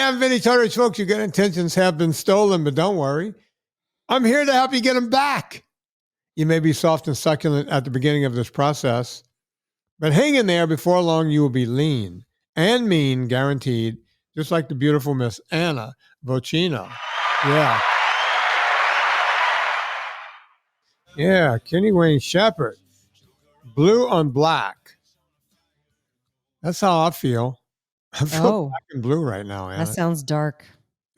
I'm Vinnie Tortorich, folks. Your good intentions have been stolen, but don't worry. I'm here to help you get them back. You may be soft and succulent at the beginning of this process, but hang in there. Before long, you will be lean and mean, guaranteed, just like the beautiful Miss Anna Vocino. Yeah. Yeah, Kenny Wayne Shepherd. Blue on black. That's how I feel. I feel black and blue right now, Anna. That sounds dark.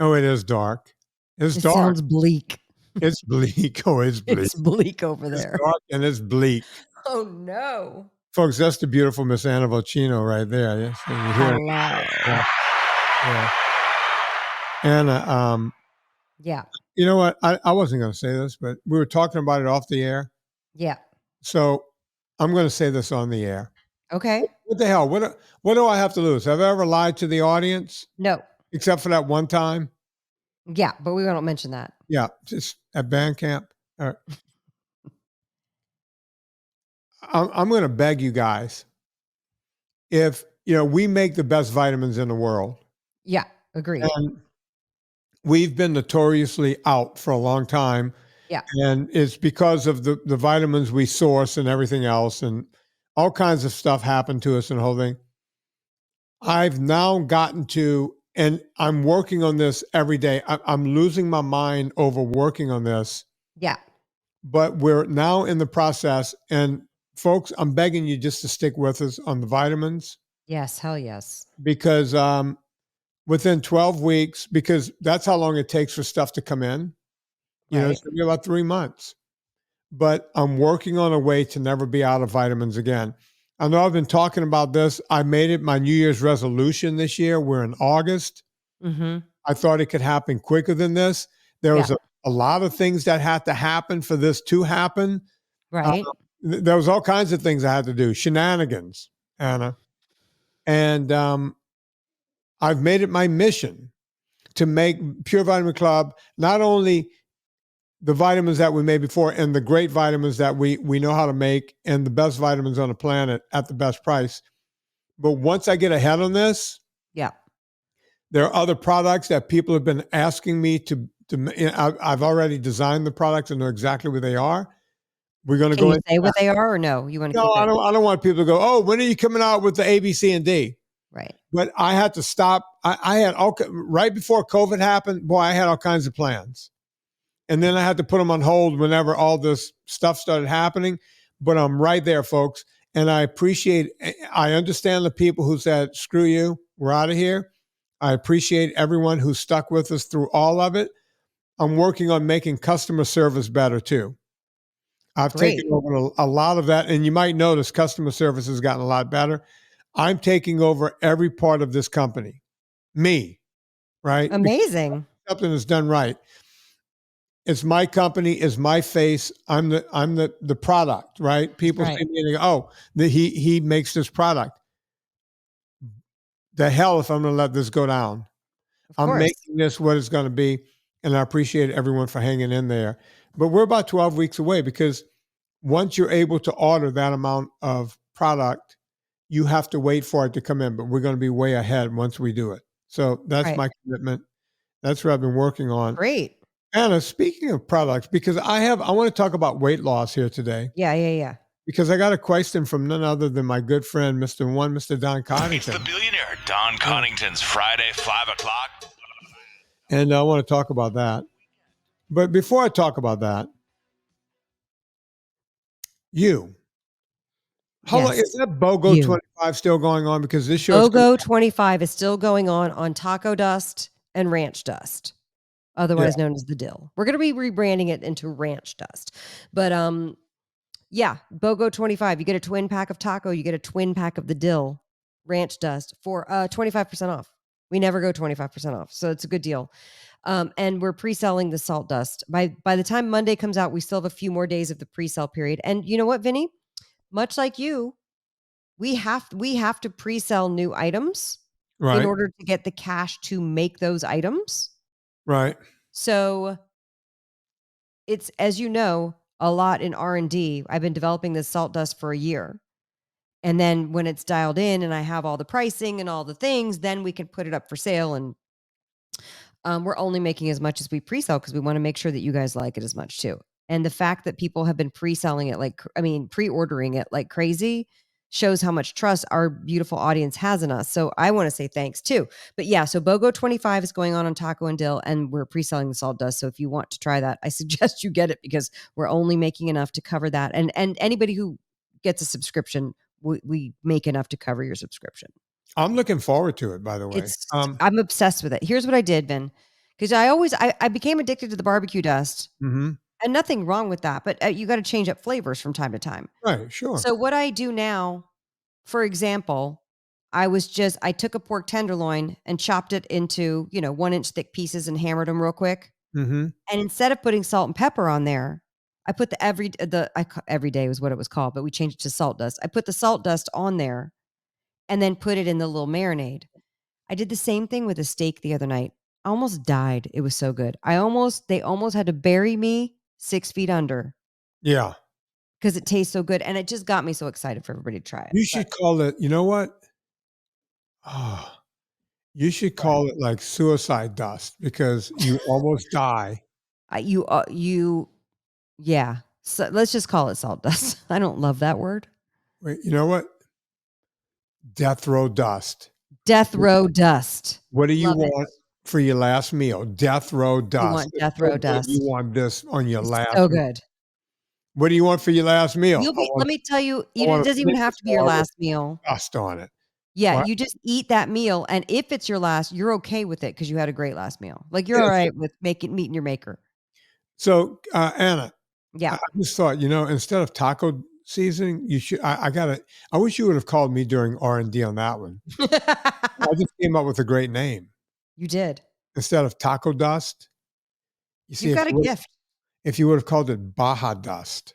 Oh, it is dark. It's dark. Sounds bleak. It's bleak. Oh, it's bleak. It's bleak over there. It's dark and it's bleak. Oh, no. Folks, that's the beautiful Miss Anna Vocino right there. Yes, Hello. Yeah. Anna, yeah. You know what? I wasn't going to say this, but we were talking about it off the air. Yeah. So I'm going to say this on the air. Okay. What the hell? What do I have to lose? Have I ever lied to the audience? No. Except for that one time? Yeah, but we won't mention that. Yeah, just at band camp. I'm going to beg you guys, if, we make the best vitamins in the world. Yeah, agreed. And we've been notoriously out for a long time. Yeah. And it's because of the vitamins we source and everything else, and all kinds of stuff happened to us and the whole thing. I've now gotten to, and I'm working on this every day. I'm losing my mind over working on this. Yeah. But we're now in the process. And folks, I'm begging you just to stick with us on the vitamins. Yes. Hell yes. Because within 12 weeks, because that's how long it takes for stuff to come in. It's going to be about 3 months. But I'm working on a way to never be out of vitamins again. I know I've been talking about this. I made it my New Year's resolution this year. We're in August. Mm-hmm. I thought it could happen quicker than this. There was a lot of things that had to happen for this to happen. Right. There was all kinds of things I had to do. Shenanigans, Anna. And I've made it my mission to make Pure Vitamin Club not only the vitamins that we made before and the great vitamins that we know how to make and the best vitamins on the planet at the best price. But once I get ahead on this, there are other products that people have been asking me to I've already designed the products and know exactly what they are. We're going to go. Can you say what they are or no? You want to? No, I don't want people to go, oh, when are you coming out with the A, B, C, and D? Right. But I had to stop. I had right before COVID happened, boy, I had all kinds of plans. And then I had to put them on hold whenever all this stuff started happening. But I'm right there, folks. And I understand the people who said, screw you, we're out of here. I appreciate everyone who stuck with us through all of it. I'm working on making customer service better too. I've taken over a lot of that. And you might notice customer service has gotten a lot better. I'm taking over every part of this company. Me, right? Amazing. Because something is done right. It's my company, it's my face. I'm the product, right? People see me and they go, oh, he makes this product. The hell if I'm going to let this go down. I'm making this what it's going to be, and I appreciate everyone for hanging in there. But we're about 12 weeks away because once you're able to order that amount of product, you have to wait for it to come in. But we're going to be way ahead once we do it. So that's my commitment. That's what I've been working on. Great. Anna, speaking of products, because I want to talk about weight loss here today. Yeah. Because I got a question from none other than my good friend, Mr. Don Connington. It's the billionaire Don Connington's Friday, 5 o'clock. And I want to talk about that. But before I talk about that, how long is that BOGO 25 still going on? Because this show BOGO 25 is still going on Taco Dust and Ranch Dust, otherwise known as the Dill. We're going to be rebranding it into Ranch Dust. But BOGO 25. You get a twin pack of taco, you get a twin pack of the Dill Ranch Dust for 25% off. We never go 25% off. So it's a good deal. And we're pre-selling the salt dust. By the time Monday comes out, we still have a few more days of the pre-sale period. And you know what, Vinny? Much like you, we have to pre-sell new items in order to get the cash to make those items. Right. So it's, as you know, a lot in R&D. I've been developing this salt dust for a year. And then when it's dialed in and I have all the pricing and all the things, then we can put it up for sale and We're only making as much as we pre-sell because we want to make sure that you guys like it as much too. And the fact that people have been pre-selling it pre-ordering it like crazy shows how much trust our beautiful audience has in us. So I want to say thanks too. But yeah, so BOGO 25 is going on Taco and Dill, and we're pre-selling the salt dust. So if you want to try that, I suggest you get it because we're only making enough to cover that. And anybody who gets a subscription, we make enough to cover your subscription. I'm looking forward to it, by the way. I'm obsessed with it. Here's what I did, Vin, because I became addicted to the barbecue dust, mm-hmm. and nothing wrong with that, but you got to change up flavors from time to time. Right, sure. So what I do now, for example, I took a pork tenderloin and chopped it into 1-inch thick pieces and hammered them real quick. Mm-hmm. And instead of putting salt and pepper on there, I put everyday was what it was called, but we changed it to salt dust. I put the salt dust on there and then put it in the little marinade. I did the same thing with a steak the other night. I almost died. It was so good. They almost had to bury me 6 feet under. Yeah. Because it tastes so good. And it just got me so excited for everybody to try it. You should call it, you know what? Oh, you should call it like suicide dust because you almost die. Yeah. So let's just call it salt dust. I don't love that word. Wait, you know what? Death row dust. Death row dust. What do you want for your last meal? Death row dust. You want death row dust. You want this on your last so meal. Good. What do you want for your last meal? Let me tell you, it doesn't even have to be your last meal. Dust on it. Yeah, What? you just eat that meal, and if it's your last, you're okay with it because you had a great last meal. Like you're all right with meeting your maker. So, Anna, yeah, I just thought, instead of taco seasoning, you should. I wish you would have called me during R&D on that one. I just came up with a great name. You did. Instead of taco dust, you got a gift. If you would have called it Baja dust,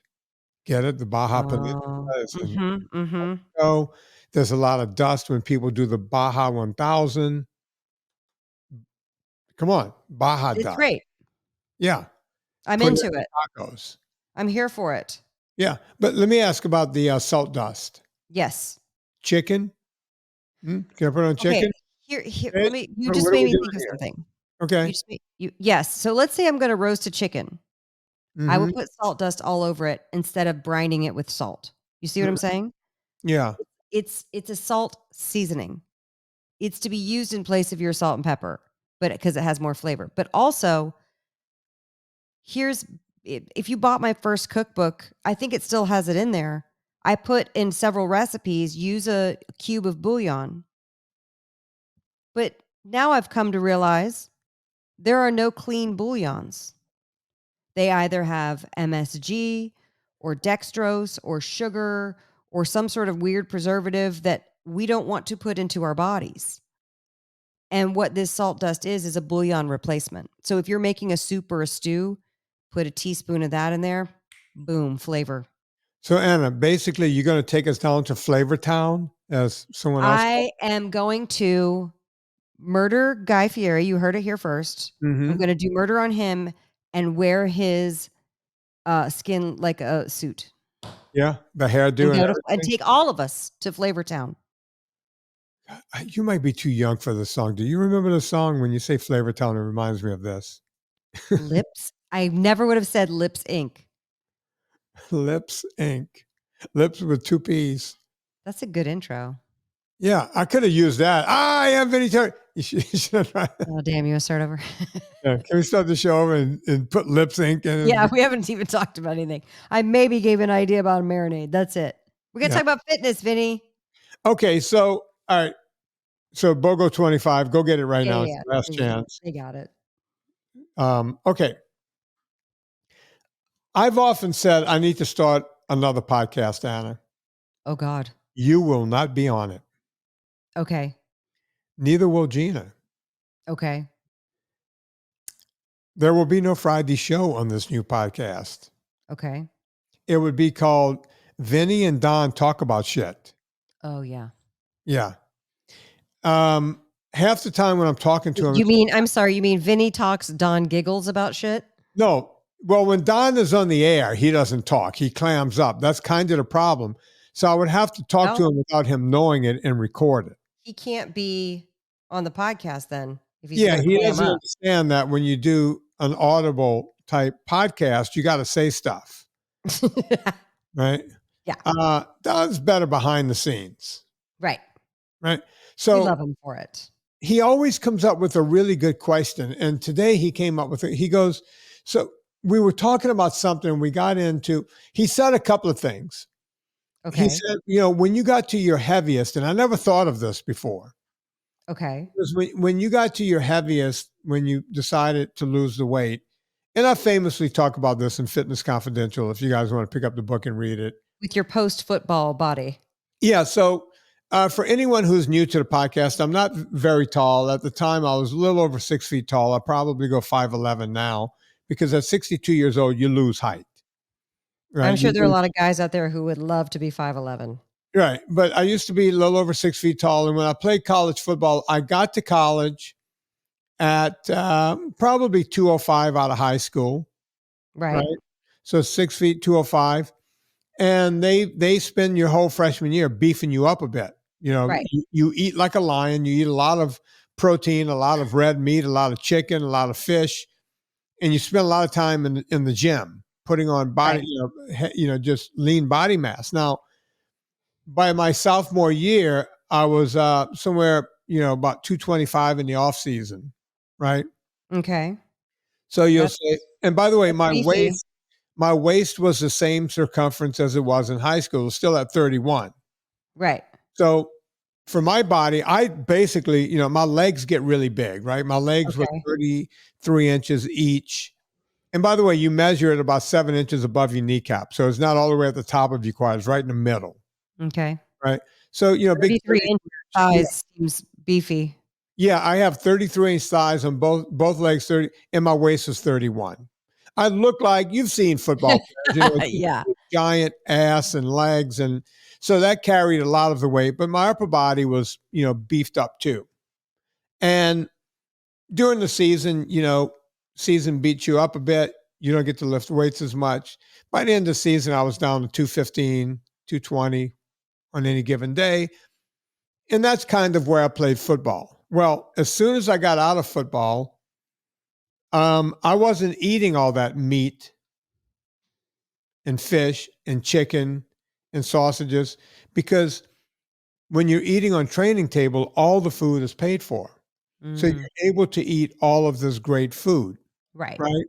get it? The Baja Peninsula. So there's a lot of dust when people do the Baja 1000. Come on, Baja dust. It's great. Yeah. I'm into it. Tacos. I'm here for it. Yeah. But let me ask about the salt dust. Yes. Chicken. Can I put it on chicken? Okay. Here, you just made me think of something. Okay. Yes. So let's say I'm going to roast a chicken. Mm-hmm. I will put salt dust all over it instead of brining it with salt. You see what I'm saying? Yeah. It's a salt seasoning. It's to be used in place of your salt and pepper, but because it has more flavor. But also, if you bought my first cookbook, I think it still has it in there. I put in several recipes, use a cube of bouillon. But now I've come to realize there are no clean bouillons. They either have MSG or dextrose or sugar or some sort of weird preservative that we don't want to put into our bodies. And what this salt dust is a bouillon replacement. So if you're making a soup or a stew, put a teaspoon of that in there, boom, flavor. So Anna, basically you're going to take us down to Flavor Town as someone else. I am going to murder Guy Fieri. You heard it here first. Mm-hmm. I'm going to do murder on him and wear his skin like a suit. Yeah, the hairdo. And take all of us to Flavor Town. You might be too young for the song. Do you remember the song? When you say Flavor Town, it reminds me of this. Lips? I never would have said Lips Inc. Lips Inc. Lips with 2 P's. That's a good intro. Yeah, I could have used that. I am Vinnie. You should try that. Oh, damn, you want to start over? Yeah, can we start the show over and put Lips Inc. in? Yeah, we haven't even talked about anything. I maybe gave an idea about a marinade. That's it. We're going to talk about fitness, Vinny. Okay, so, all right. So BOGO 25, go get it right now. Yeah, last chance. They got it. Okay. I've often said I need to start another podcast, Anna. Oh, God. You will not be on it. Okay. Neither will Gina. Okay. There will be no Friday show on this new podcast. Okay. It would be called Vinnie and Don Talk About Shit. Oh, yeah. Yeah. Half the time when I'm talking to him. You mean Vinny talks, Don giggles about shit? No. Well, when Don is on the air, he doesn't talk. He clams up. That's kind of the problem. So I would have to talk to him without him knowing it and record it. He can't be on the podcast then if he's Yeah, going to he clam doesn't up. understand that when you do an audible type podcast, you got to say stuff, right? Yeah. That's better behind the scenes, Right. right? We So love him for it. he always comes up with a really good question. And today he came up with it. He goes, so we were talking about something and we got into, he said a couple of things. He Okay. said, when you got to your heaviest, and I never thought of this before, Okay. because when you got to your heaviest, when you decided to lose the weight, and I famously talk about this in Fitness Confidential, if you guys want to pick up the book and read it. With your post-football body. Yeah. So for anyone who's new to the podcast, I'm not very tall. At the time, I was a little over 6 feet tall. I probably go 5'11" now because at 62 years old, you lose height. Right. I'm sure there are a lot of guys out there who would love to be 5'11". Right. But I used to be a little over 6 feet tall. And when I played college football, I got to college at probably 205 out of high school. Right. So 6 feet, 205. And they spend your whole freshman year beefing you up a bit. Right. You eat like a lion. You eat a lot of protein, a lot of red meat, a lot of chicken, a lot of fish, and you spend a lot of time in the gym putting on body, just lean body mass. Now, by my sophomore year, I was somewhere, about 225 in the off season, right? Okay. So you'll say, and by the way, my beefy. waist was the same circumference as it was in high school. It was still at 31. Right. So for my body, I basically, my legs get really big, right? My legs were 33 inches each. And by the way, you measure it about 7 inches above your kneecap. So it's not all the way at the top of your quad. It's right in the middle. Okay. Right. So, big 33 inch thighs seems beefy. Yeah, I have 33-inch thighs on both legs, 30, and my waist is 31. I look like, you've seen football players, Yeah. giant ass and legs, and so that carried a lot of the weight. But my upper body was, beefed up too. And during the season, season beats you up a bit. You don't get to lift weights as much. By the end of the season, I was down to 215, 220 on any given day. And that's kind of where I played football. Well, as soon as I got out of football, I wasn't eating all that meat and fish and chicken and sausages because when you're eating on training table, all the food is paid for. So you're able to eat all of this great food. Right. Right.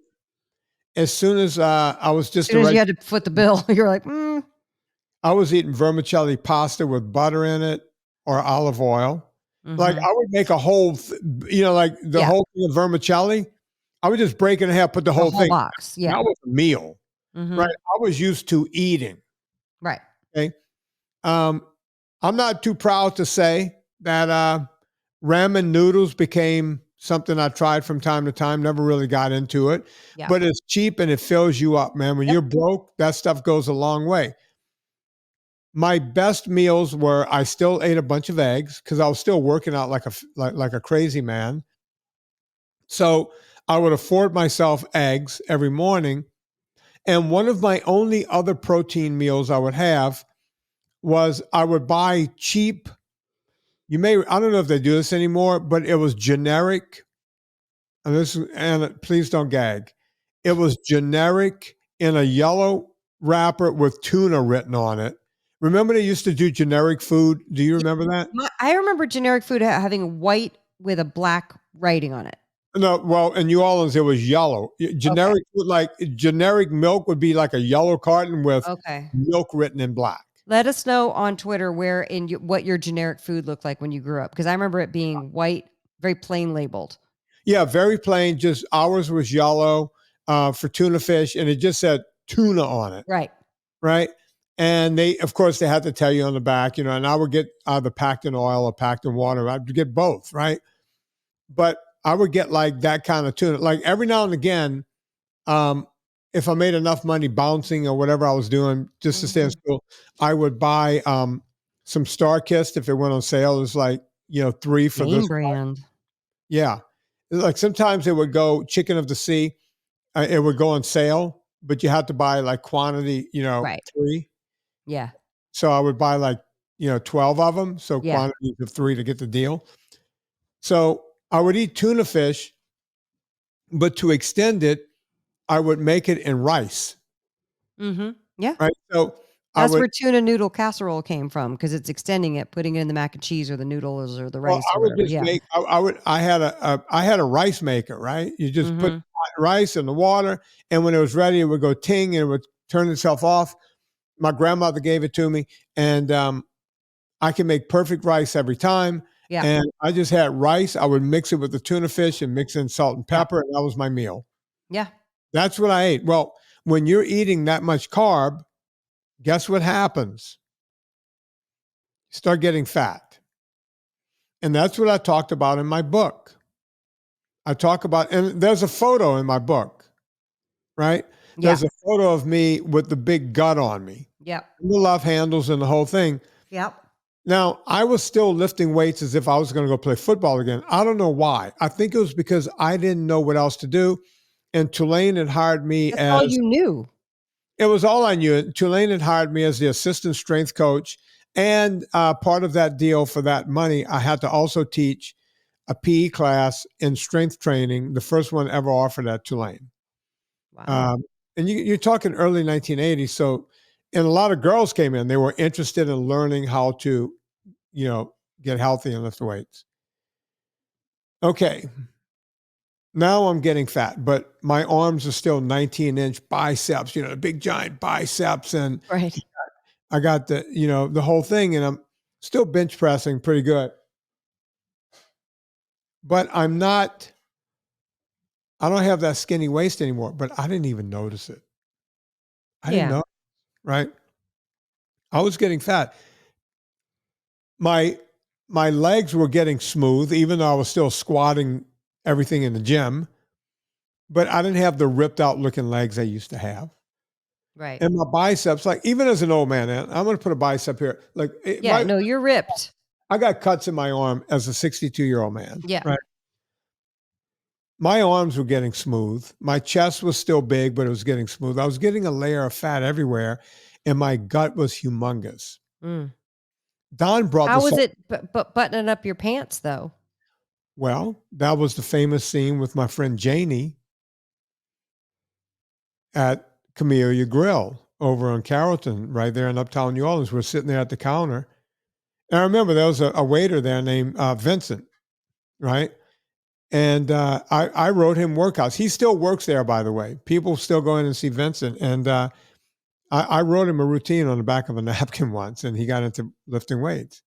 As soon as I was just as soon as you had to foot the bill, you're like, I was eating vermicelli pasta with butter in it or olive oil. Like I would make a whole, like the whole thing of vermicelli. I would just break it in half, put the whole thing. Box. Yeah. That was a meal, right? I was used to eating. Right. Okay. I'm not too proud to say that ramen noodles became something I tried from time to time. Never really got into it, but it's cheap and it fills you up, man. When you're broke, that stuff goes a long way. My best meals were I still ate a bunch of eggs because I was still working out like a crazy man. So I would afford myself eggs every morning. And one of my only other protein meals I would have was I would buy cheap. I don't know if they do this anymore, but it was generic. And please don't gag. It was generic in a yellow wrapper with tuna written on it. Remember they used to do generic food? Do you remember that? I remember generic food having white with a black writing on it. No, well, in New Orleans, it was yellow. Generic food, like generic milk would be like a yellow carton with milk written in black. Let us know on Twitter what your generic food looked like when you grew up. Because I remember it being white, very plain labeled. Yeah, very plain. Just ours was yellow for tuna fish, and it just said tuna on it. Right. Right. And of course, they had to tell you on the back, and I would get either packed in oil or packed in water. I'd get both, right? But I would get like that kind of tuna. Like every now and again, if I made enough money bouncing or whatever I was doing just to stay in school, I would buy some Star-Kissed if it went on sale. It was like, 3 for this brand. Yeah. Like sometimes it would go chicken of the sea. It would go on sale, but you had to buy like quantity, 3. Yeah. So I would buy like, 12 of them. So quantities of 3 to get the deal. So I would eat tuna fish, but to extend it, I would make it in rice. Mm-hmm. Yeah. Right. So That's where tuna noodle casserole came from, because it's extending it, putting it in the mac and cheese or the noodles or the rice I or would whatever. just Yeah. make. I had a rice maker. Right. You just put Mm-hmm. rice in the water, and when it was ready, it would go ting, and it would turn itself off. My grandmother gave it to me, and I can make perfect rice every time. Yeah. And I just had rice. I would mix it with the tuna fish and mix in salt and pepper, and that was my meal. Yeah. That's what I ate. Well, when you're eating that much carb, guess what happens? You start getting fat. And that's what I talked about in my book. I talk about, and there's a photo in my book, right? Yeah. There's a photo of me with the big gut on me. Yep. The love handles and the whole thing. Yep. Now, I was still lifting weights as if I was going to go play football again. I don't know why. I think it was because I didn't know what else to do. And Tulane had hired me That's as all you knew. It was all I knew. Tulane had hired me as the assistant strength coach. And part of that deal for that money, I had to also teach a PE class in strength training, the first one ever offered at Tulane. Wow. And you're talking early 1980s. So, and a lot of girls came in. They were interested in learning how to, get healthy and lift weights. Okay. Now I'm getting fat, but my arms are still 19-inch biceps, the big giant biceps. And Right. I got the whole thing, and I'm still bench pressing pretty good. But I don't have that skinny waist anymore, but I didn't even notice it. I didn't know, right? I was getting fat. My legs were getting smooth, even though I was still squatting everything in the gym, but I didn't have the ripped out looking legs I used to have. Right. And my biceps, like even as an old man, I'm going to put a bicep here. Like, you're ripped. I got cuts in my arm as a 62-year-old man. Yeah. Right. My arms were getting smooth. My chest was still big, but it was getting smooth. I was getting a layer of fat everywhere, and my gut was humongous. Mm. Don brought How this was it buttoning up your pants, though? Well, that was the famous scene with my friend Janie at Camellia Grill over on Carrollton, right there in Uptown New Orleans. We're sitting there at the counter. And I remember there was a waiter there named Vincent, right? And I wrote him workouts. He still works there, by the way. People still go in and see Vincent. And I wrote him a routine on the back of a napkin once, and he got into lifting weights.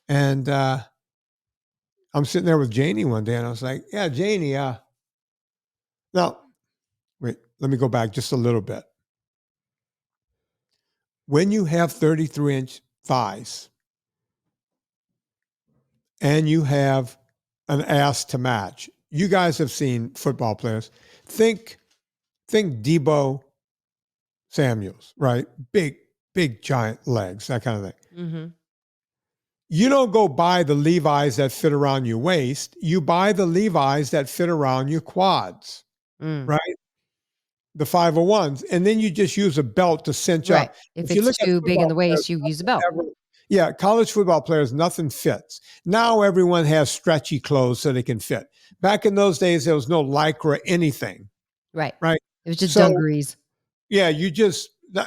And I'm sitting there with Janie one day, and I was like, yeah, Janie, now, wait, let me go back just a little bit. When you have 33-inch thighs and you have an ass to match, you guys have seen football players. Think Debo Samuels, right? Big, giant legs, that kind of thing. Mm-hmm. You don't go buy the Levi's that fit around your waist. You buy the Levi's that fit around your quads, right? The 501s. And then you just use a belt to cinch up. If it's too big in the waist, you use a belt. Yeah, college football players, nothing fits. Now everyone has stretchy clothes so they can fit. Back in those days, there was no Lycra anything. Right. Right. It was just dungarees. Yeah,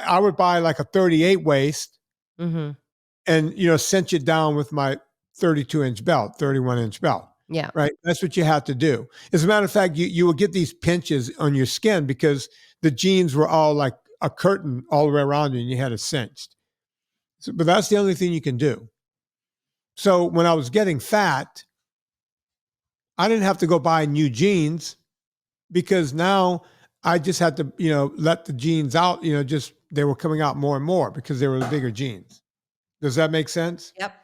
I would buy like a 38 waist and, cinch it down with my 32-inch belt, 31-inch belt. Yeah. Right. That's what you have to do. As a matter of fact, you will get these pinches on your skin because the jeans were all like a curtain all the way around you and you had it cinched. So, but that's the only thing you can do. So when I was getting fat, I didn't have to go buy new jeans because now I just had to, let the jeans out, they were coming out more and more because they were the bigger jeans. Does that make sense? Yep.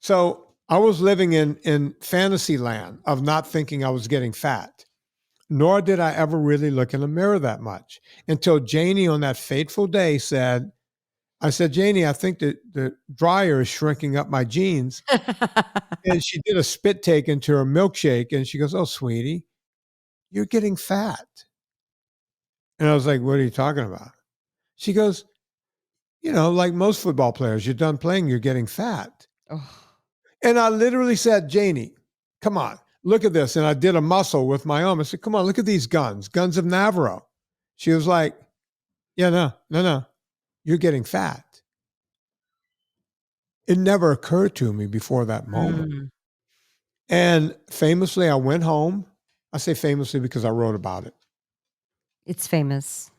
So I was living in fantasy land of not thinking I was getting fat, nor did I ever really look in the mirror that much until Janie on that fateful day said, Janie, I think that the dryer is shrinking up my jeans. And she did a spit take into her milkshake and she goes, oh, sweetie, you're getting fat. And I was like, what are you talking about? She goes, like most football players, you're done playing, you're getting fat. Oh. And I literally said, Janie, come on. look at this. And I did a muscle with my arm. I said, come on, look at these guns of Navarro. She was like, yeah, no, you're getting fat. It never occurred to me before that moment. Mm. And famously, I went home. I say famously because I wrote about it. It's famous.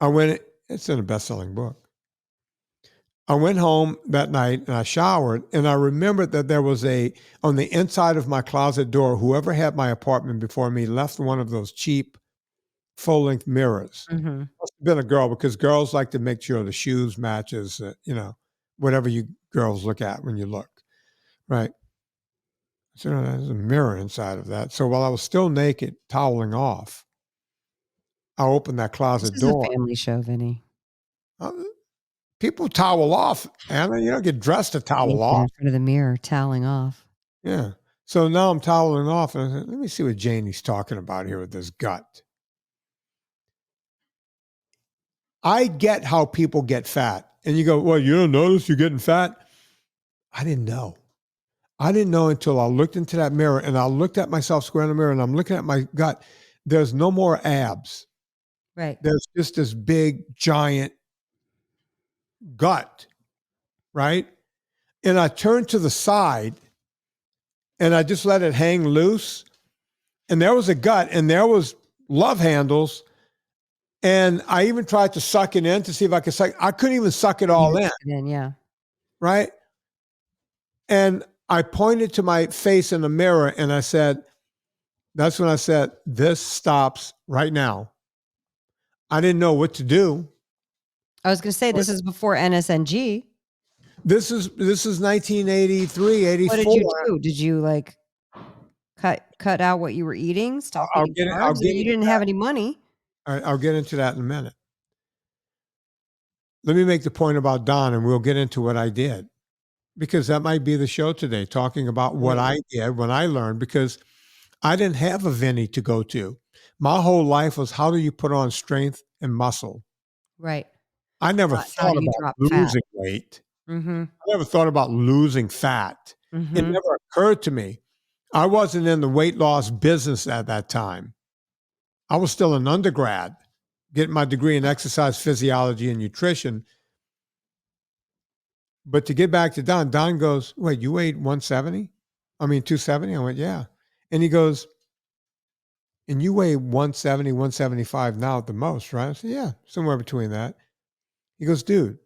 It's in a best-selling book. I went home that night and I showered, and I remembered that there was on the inside of my closet door, whoever had my apartment before me left one of those cheap full-length mirrors. Mm-hmm. Must have been a girl, because girls like to make sure the shoes matches, whatever you girls look at when you look, right? So there's a mirror inside of that. So while I was still naked, toweling off, I opened that closet This is door. a family show, Vinnie. People towel off, Anna. You don't get dressed to towel Naked off. in front of the mirror, toweling off. Yeah. So now I'm toweling off, and I said, let me see what Janie's talking about here with this gut. I get how people get fat. And you go, well, you don't notice you're getting fat? I didn't know. I didn't know until I looked into that mirror, and I looked at myself square in the mirror, and I'm looking at my gut. There's no more abs. Right. There's just this big, giant gut, right? And I turned to the side, and I just let it hang loose. And there was a gut, and there was love handles. And I even tried to suck it in to see if I could suck. I couldn't even suck it all in. Yeah. Right. And I pointed to my face in the mirror, and I said, that's when I said, this stops right now. I didn't know what to do. I was going to say, this is before NSNG. This is 1983, 84. What did you do? Did you like cut out what you were eating? Stop eating carbs? You didn't have any money. All right, I'll get into that in a minute. Let me make the point about Don, and we'll get into what I did, because that might be the show today, talking about what I did when I learned, because I didn't have a Vinnie to go to. My whole life was, how do you put on strength and muscle? Right. I never thought about losing weight. Mm-hmm. I never thought about losing fat. Mm-hmm. It never occurred to me. I wasn't in the weight loss business at that time. I was still an undergrad, getting my degree in exercise physiology and nutrition. But to get back to Don goes, wait, you weighed 270? I went, yeah. And he goes, and you weigh 170, 175 now at the most, right? I said, yeah, somewhere between that. He goes, dude,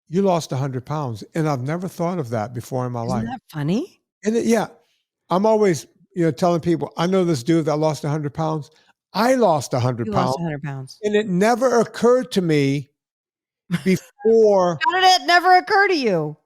you lost 100 pounds. And I've never thought of that before in my life. Isn't that funny? And yeah, I'm always, telling people, I know this dude that lost 100 pounds. I lost 100 You pounds. lost 100 pounds. And it never occurred to me before. How did it never occur to you?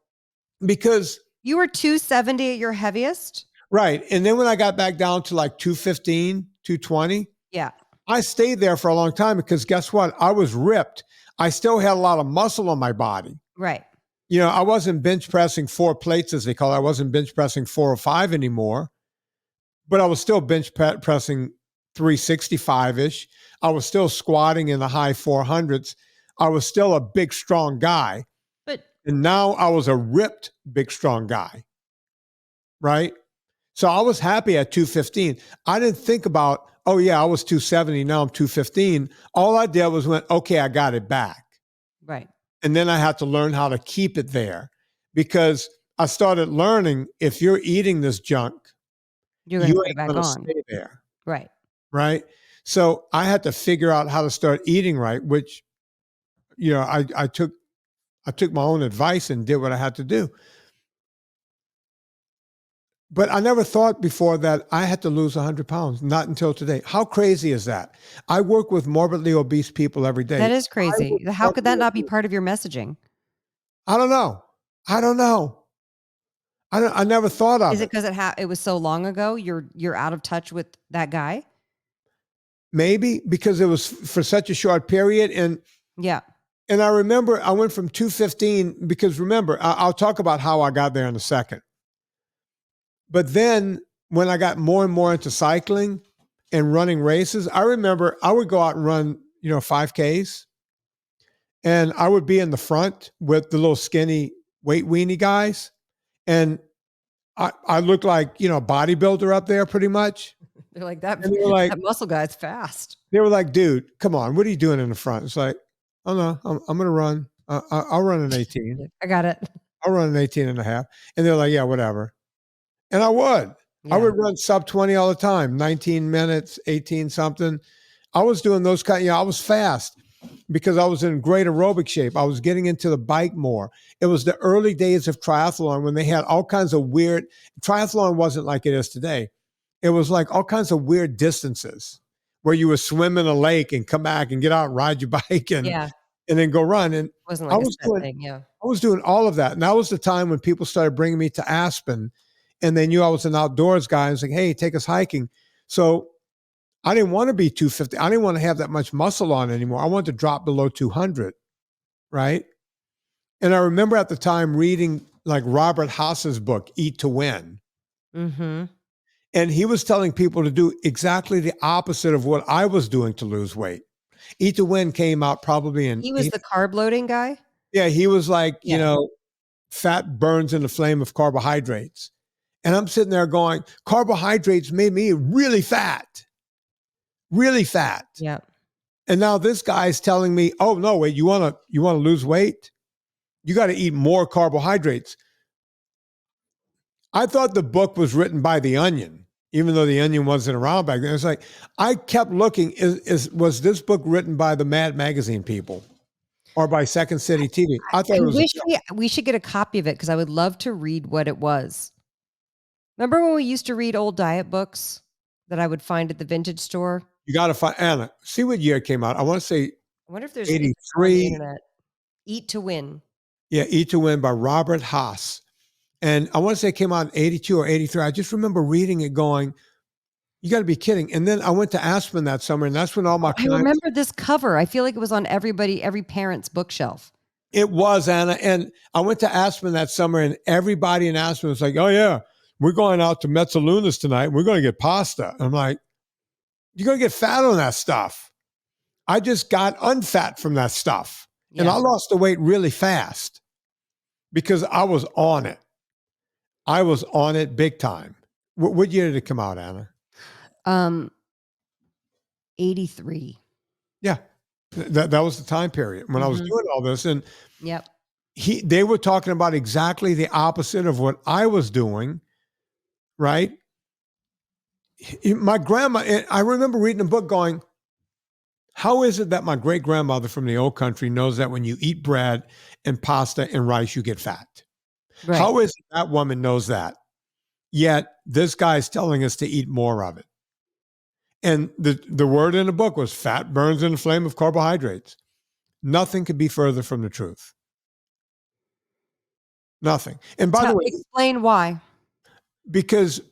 Because you were 270 at your heaviest. Right. And then when I got back down to like 215, 220. Yeah. I stayed there for a long time, because guess what? I was ripped. I still had a lot of muscle on my body. Right. I wasn't bench pressing 4 plates, as they call it. I wasn't bench pressing 4 or 5 anymore, but I was still bench pressing 365-ish. I was still squatting in the high 400s. I was still a big, strong guy. And now I was a ripped, big, strong guy. Right? So I was happy at 215. I didn't think about, oh yeah, I was 270. Now I'm 215. All I did was went, okay, I got it back. Right. And then I had to learn how to keep it there, because I started learning, if you're eating this junk, you're going to put it ain't back gonna on. stay there. Right. Right. So I had to figure out how to start eating right, which, I took my own advice and did what I had to do. But I never thought before that I had to lose 100 pounds, not until today. How crazy is that? I work with morbidly obese people every day. That is crazy. How could that not be part of your messaging? I don't know. I never thought of it. Is it because it was so long ago? You're out of touch with that guy? Maybe because it was for such a short period. And yeah. And I remember I went from 215, because remember, I'll talk about how I got there in a second. But then when I got more and more into cycling and running races, I remember I would go out and run, 5Ks. And I would be in the front with the little skinny weight weenie guys. And I looked like, a bodybuilder up there pretty much. They're like that. And they were like, That muscle guy's fast. dude, come on. What are you doing in the front? It's like, oh no, I'm going to run. I'll run an 18. I got it. I'll run an 18 and a half. And they're like, yeah, whatever. And I would. Yeah. I would run sub 20 all the time, 19 minutes, 18 something. I was doing those I was fast because I was in great aerobic shape. I was getting into the bike more. It was the early days of triathlon when they had all kinds of weird, triathlon wasn't like it is today. It was like all kinds of weird distances where you would swim in a lake and come back and get out and ride your bike and then go run. And it wasn't like I was doing all of that. And that was the time when people started bringing me to Aspen and they knew I was an outdoors guy. I was like, hey, take us hiking. So I didn't want to be 250. I didn't want to have that much muscle on anymore. I wanted to drop below 200, right? And I remember at the time reading like Robert Haas's book, Eat to Win. Mm-hmm. And he was telling people to do exactly the opposite of what I was doing to lose weight. Eat to Win came out probably in... He was the carb loading guy? Yeah, he was like, fat burns in the flame of carbohydrates. And I'm sitting there going, carbohydrates made me really fat. Really fat. Yeah. And now this guy's telling me, oh, no, wait, you want to lose weight? You got to eat more carbohydrates. I thought the book was written by The Onion, even though The Onion wasn't around back then. It's like, I kept looking, was this book written by the Mad Magazine people or by Second City TV? I thought it was. We should get a copy of it because I would love to read what it was. Remember when we used to read old diet books that I would find at the vintage store? You got to find, Anna, see what year it came out. I want to say I wonder if there's 83. on the internet. Eat to Win. Yeah, Eat to Win by Robert Haas. And I want to say it came out in 82 or 83. I just remember reading it going, you got to be kidding. And then I went to Aspen that summer, and that's when all my clients... I remember this cover. I feel like it was on every parent's bookshelf. It was, Anna. And I went to Aspen that summer, and everybody in Aspen was like, oh, yeah, we're going out to Mezzalunas tonight. We're going to get pasta. And I'm like, you're going to get fat on that stuff. I just got unfat from that stuff. Yeah. And I lost the weight really fast because I was on it. I was on it big time. What year did it come out, Anna? 83. Yeah. That was the time period when I was doing all this. And they were talking about exactly the opposite of what I was doing, right? My grandma, I remember reading a book going, how is it that my great grandmother from the old country knows that when you eat bread and pasta and rice, you get fat? Right. How is it that woman knows that? Yet this guy's telling us to eat more of it. And the word in the book was fat burns in the flame of carbohydrates. Nothing could be further from the truth. Nothing. And by the way, explain why. Because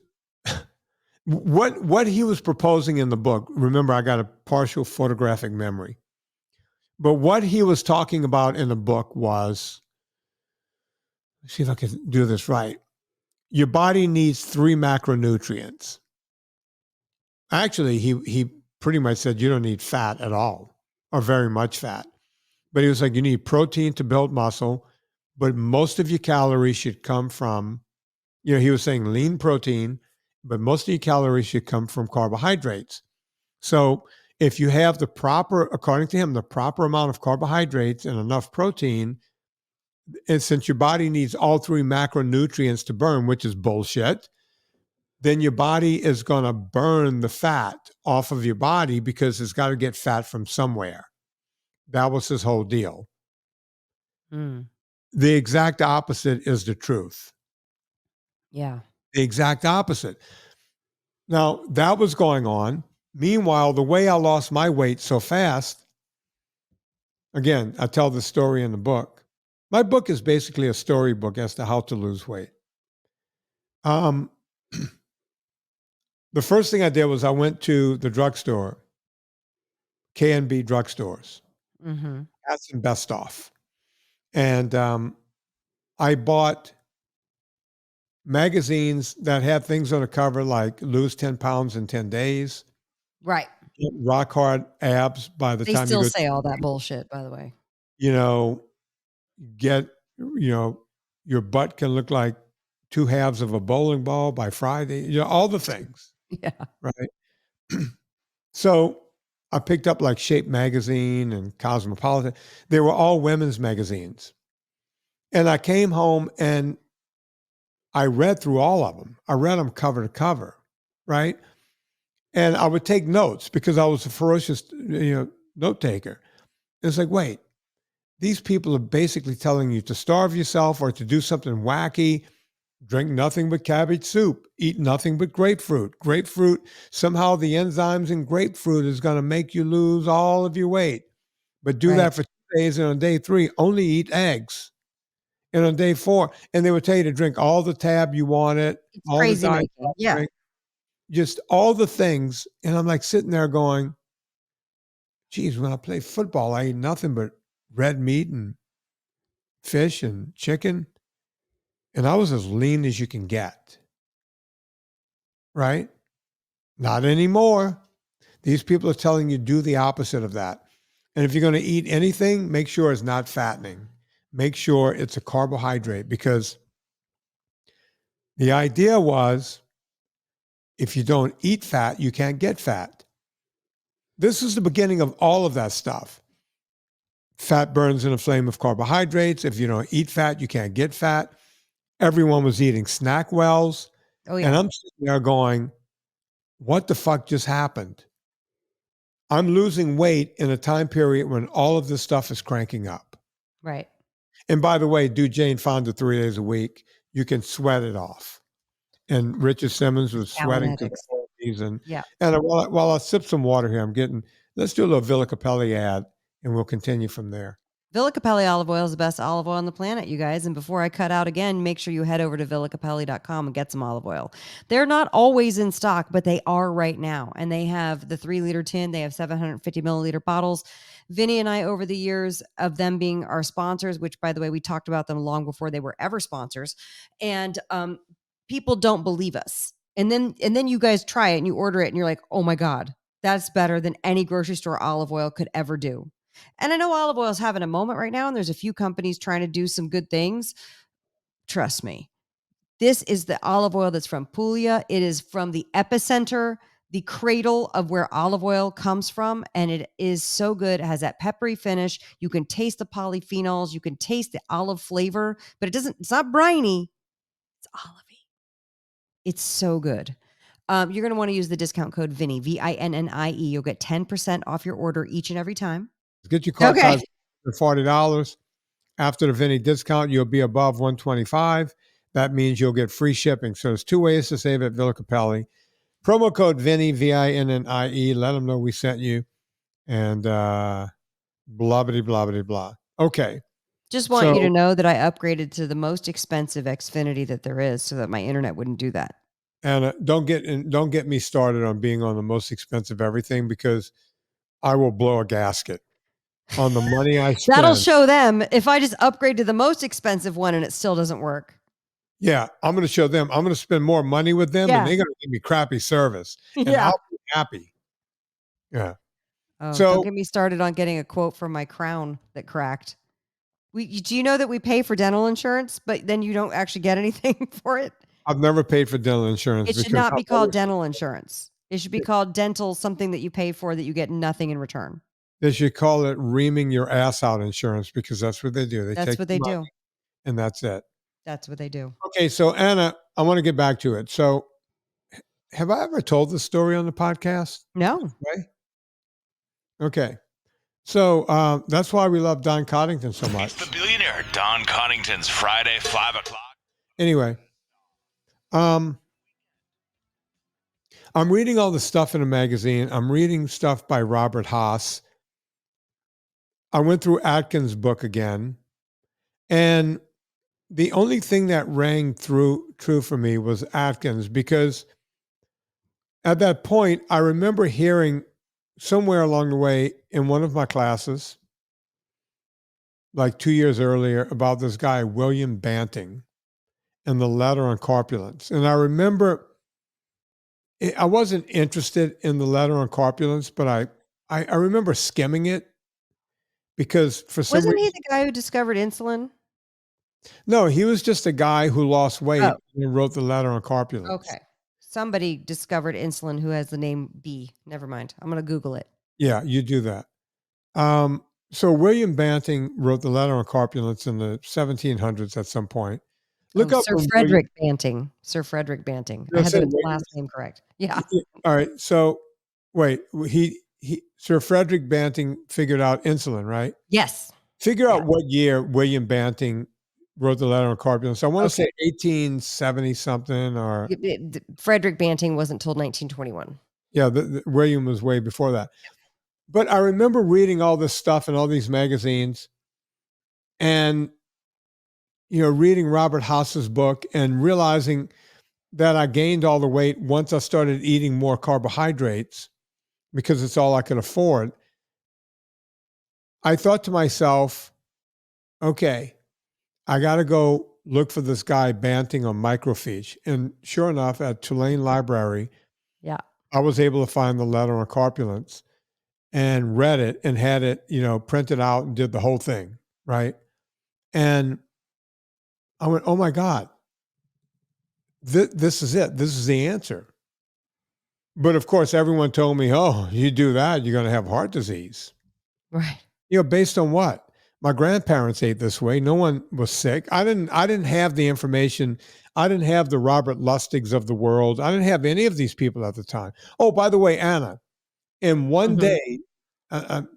what he was proposing in the book, remember, I got a partial photographic memory, but what he was talking about in the book was, let's see if I can do this right. Your body needs 3 macronutrients. Actually, he pretty much said you don't need fat at all or very much fat. But he was like, you need protein to build muscle, but most of your calories should come from, he was saying lean protein, but most of your calories should come from carbohydrates. So if you have according to him, the proper amount of carbohydrates and enough protein, and since your body needs all 3 macronutrients to burn, which is bullshit, then your body is going to burn the fat off of your body because it's got to get fat from somewhere. That was his whole deal. The exact opposite is the truth. Yeah. The exact opposite. Now, that was going on. Meanwhile, the way I lost my weight so fast, again, I tell the story in the book. My book is basically a storybook as to how to lose weight. The first thing I did was I went to the drugstore, K&B drugstores. Had some Best Off. And I bought magazines that had things on the cover like lose 10 pounds in 10 days. Right. Rock hard abs by the time you go. They still say all that bullshit, by the way. Your butt can look like 2 halves of a bowling ball by Friday, all the things, Yeah. right? So I picked up like Shape Magazine and Cosmopolitan. They were all women's magazines. And I came home and I read through all of them. I read them cover to cover, right? And I would take notes because I was a ferocious, note taker. It's like, wait, these people are basically telling you to starve yourself or to do something wacky. Drink nothing but cabbage soup. Eat nothing but grapefruit. Grapefruit, somehow the enzymes in grapefruit is going to make you lose all of your weight. But do that for 2 days, and on day 3, only eat eggs. And on day 4, and they would tell you to drink all the tab you wanted, It's all the crazy diet, making. Yeah. drink, just all the things. And I'm like sitting there going, geez, when I play football, I eat nothing but red meat and fish and chicken. And I was as lean as you can get. Right? Not anymore. These people are telling you do the opposite of that. And if you're going to eat anything, make sure it's not fattening. Make sure it's a carbohydrate, because the idea was if you don't eat fat, you can't get fat. This is the beginning of all of that stuff. Fat burns in a flame of carbohydrates. If you don't eat fat, you can't get fat. Everyone was eating snack wells. Oh, yeah. And I'm sitting there going, what the fuck just happened? I'm losing weight in a time period when all of this stuff is cranking up. Right. And by the way, do Jane Fonda 3 days a week. You can sweat it off. And Richard Simmons was sweating to the Calinetics. whole season. Yeah. And while I sip some water here, let's do a little Villa Capelli ad, and we'll continue from there. Villa Capelli olive oil is the best olive oil on the planet, you guys. And before I cut out again, make sure you head over to villacapelli.com and get some olive oil. They're not always in stock, but they are right now. And they have the 3-liter tin. They have 750 milliliter bottles. Vinnie and I, over the years of them being our sponsors, which, by the way, we talked about them long before they were ever sponsors. And people don't believe us. And then you guys try it and you order it and you're like, oh my God, that's better than any grocery store olive oil could ever do. And I know olive oil is having a moment right now, and there's a few companies trying to do some good things. Trust me. This is the olive oil that's from Puglia. It is from the epicenter, the cradle of where olive oil comes from. And it is so good. It has that peppery finish. You can taste the polyphenols. You can taste the olive flavor, but it's not briny. It's olivey. It's so good. You're going to want to use the discount code Vinnie, Vinnie. You'll get 10% off your order each and every time. Get your cart size for $40. After the Vinnie discount, you'll be above $125. That means you'll get free shipping. So there's 2 ways to save at Villa Capelli. Promo code Vinnie, Vinnie. Let them know we sent you. And blah, blah, blah, blah, blah. Okay. Just want you to know that I upgraded to the most expensive Xfinity that there is so that my internet wouldn't do that. And don't get me started on being on the most expensive everything, because I will blow a gasket on the money I spend. That'll show them if I just upgrade to the most expensive one and it still doesn't work. Yeah, I'm going to show them. I'm going to spend more money with them, and they're going to give me crappy service, and I'll be happy. Yeah. Oh, so don't get me started on getting a quote from my crown that cracked. Do you know that we pay for dental insurance, but then you don't actually get anything for it? I've never paid for dental insurance. It should not be called dental insurance. It should be called dental, something that you pay for that you get nothing in return. They should call it reaming your ass out insurance, because that's what they do. That's what they do. And that's it. That's what they do. Okay, so Anna, I want to get back to it. So have I ever told this story on the podcast? No. Okay. So that's why we love Don Coddington so much. It's the billionaire Don Coddington's Friday, 5 o'clock. Anyway, I'm reading all the stuff in a magazine. I'm reading stuff by Robert Haas. I went through Atkins' book again. And the only thing that rang true for me was Atkins, because at that point, I remember hearing somewhere along the way in one of my classes, like 2 years earlier, about this guy, William Banting, and the letter on corpulence. And I remember I wasn't interested in the letter on corpulence, but I remember skimming it, because for some reason, wasn't he the guy who discovered insulin? No, he was just a guy who lost weight Oh. and wrote the letter on corpulence. Okay. Somebody discovered insulin who has the name B. Never mind. I'm going to Google it. Yeah, you do that. So William Banting wrote the letter on corpulence in the 1700s at some point. Look up Sir when Frederick Banting. Sir Frederick Banting. I had the last name correct. Yeah. All right. So wait, Sir Frederick Banting figured out insulin, right? Yes. Figure out what year William Banting wrote the letter on corpulence. I want to say 1870 something or Frederick Banting wasn't until 1921. yeah, William was way before that. But I remember reading all this stuff in all these magazines and, reading Robert Haas's book and realizing that I gained all the weight once I started eating more carbohydrates because it's all I could afford. I thought to myself, okay, I got to go look for this guy Banting on microfiche. And sure enough, at Tulane Library, I was able to find the letter on corpulence and read it and had it, printed out and did the whole thing, right? And I went, oh my God, this is it. This is the answer. But of course, everyone told me, oh, you do that, you're going to have heart disease. Right. Based on what? My grandparents ate this way. No one was sick. I didn't have the information. I didn't have the Robert Lustigs of the world. I didn't have any of these people at the time. Oh, by the way, Anna, in one day,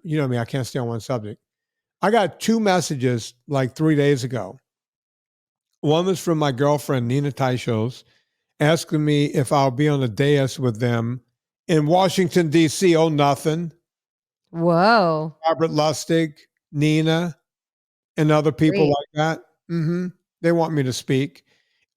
you know me, I can't stay on one subject. I got 2 messages like 3 days ago. One was from my girlfriend, Nina Teichos, asking me if I'll be on a dais with them in Washington, D.C. Oh, nothing. Whoa. Robert Lustig, Nina, and other people like that. They want me to speak.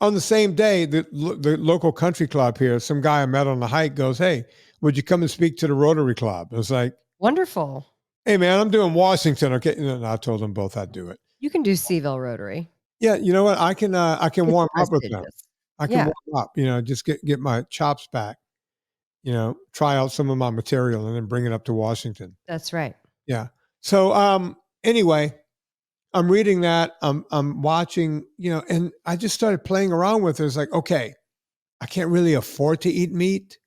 On the same day, the local country club here, some guy I met on the hike goes, hey, would you come and speak to the Rotary Club? I was like, wonderful. Hey, man, I'm doing Washington. Okay. And I told them both I'd do it. You can do Seaville Rotary. Yeah. You know what? I can warm up with them. I can warm up, just get my chops back, try out some of my material and then bring it up to Washington. That's right. Yeah. So, anyway, I'm reading that. I'm watching, and I just started playing around with it. It's like, okay, I can't really afford to eat meat,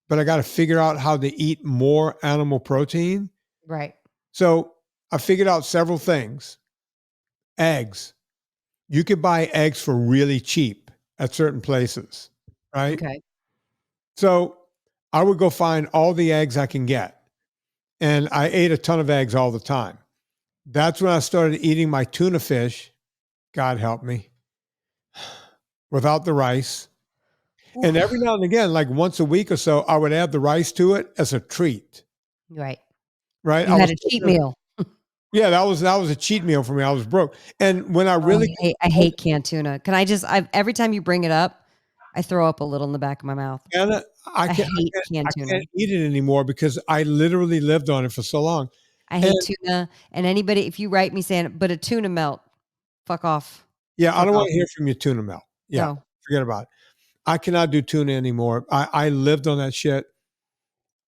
but I got to figure out how to eat more animal protein. Right. So I figured out several things. Eggs. You could buy eggs for really cheap at certain places, right? Okay. So I would go find all the eggs I can get. And I ate a ton of eggs all the time. That's when I started eating my tuna fish, God help me, without the rice. Oof. And every now and again, like once a week or so, I would add the rice to it as a treat. Right. Right. You had a cheat meal. Yeah, that was a cheat meal for me. I was broke. And when I really I hate canned tuna. Can I every time you bring it up, I throw up a little in the back of my mouth. Anna, I can't eat it anymore because I literally lived on it for so long. I hate tuna. And anybody, if you write me saying, but a tuna melt, fuck off. Yeah, I don't want to hear from you, tuna melt. Yeah, no. Forget about it. I cannot do tuna anymore. I lived on that shit.